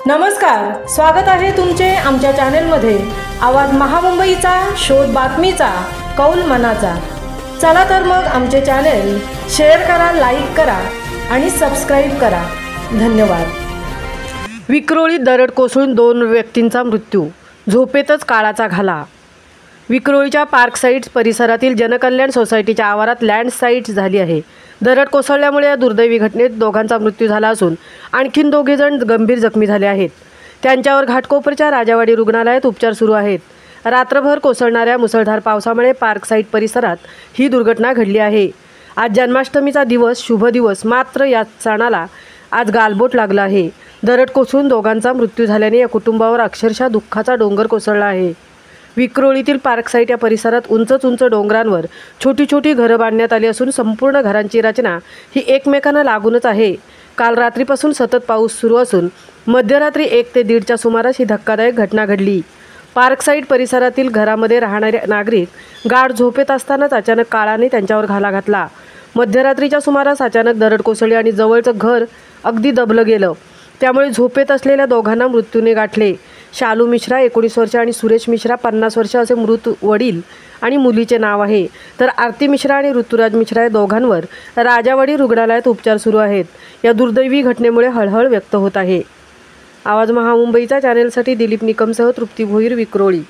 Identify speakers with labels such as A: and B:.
A: नमस्कार, स्वागत आहे तुमचे आमच्या चॅनलमध्ये। आवाज महामुंबईचा, शोध बातमीचा, कौल मनाचा। चला तर मग आमचे चॅनल शेअर करा, लाईक करा आणि सबस्क्राइब करा। धन्यवाद। विक्रोळीत दरड कोसळून 2 व्यक्तींचा मृत्यू, झोपेतच काळाचा घाला। विक्रोळीच्या पार्क साइट्स परिसरातील जनकल्याण सोसायटीच्या आवारात लँडस्लाइड झाली आहे। दरड कोसळल्यामुळे या दुर्दैवी घटनेत दोघांचा मृत्यू झाला असून आणखीन 2 जण गंभीर जखमी झाले आहेत। त्यांच्यावर घाटकोपरच्या राजावाडी रुग्णालयात उपचार सुरू आहेत। रात्रभर कोसळणाऱ्या मुसळधार पावसामुळे पार्क साइट परिसरात ही दुर्घटना घडली आहे। आज जन्माष्टमीचा दिवस, शुभ दिवस, मात्र या सणाला आज गालबोट लागला आहे। दरड कोसळून दोघांचा मृत्यू झाल्याने या कुटुंबावर अक्षरशः दुःखाचा डोंगर कोसळला आहे। विक्रोळीतील पार्क साइट या परिसरात उंच डोंगरांवर छोटी छोटी घरं बांधण्यात आली असून संपूर्ण घरांची रचना ही एकमेकांना लागूनच आहे। काल रात्रीपासून सतत पाऊस सुरू असून मध्यरात्री 1 ते 1:30च्या सुमारास ही धक्कादायक घटना घडली। पार्क साइट परिसरातील घरामध्ये राहणारे नागरिक गाढ झोपेत असतानाच अचानक काळाने त्यांच्यावर घाला घातला। मध्यरात्रीच्या सुमारास अचानक दरड कोसळली आणि जवळचं घर अगदी दबलं गेलं। त्यामुळे झोपेत असलेल्या दोघांना मृत्यूने गाठले। शालू मिश्रा 19 वर्ष आणि सुरेश मिश्रा 50 वर्ष असे मृत वडील आणि मुलीचे नाव आहे। तर आरती मिश्रा आणि ऋतुराज मिश्रा या दोघांवर राजावाडी रुग्णालयात उपचार सुरू आहेत। या दुर्दैवी घटनेमुळे हळहळ व्यक्त होत आहे। आवाज महामुंबईचा चॅनलसाठी दिलीप निकमसह तृप्ती भोईर, विक्रोळी।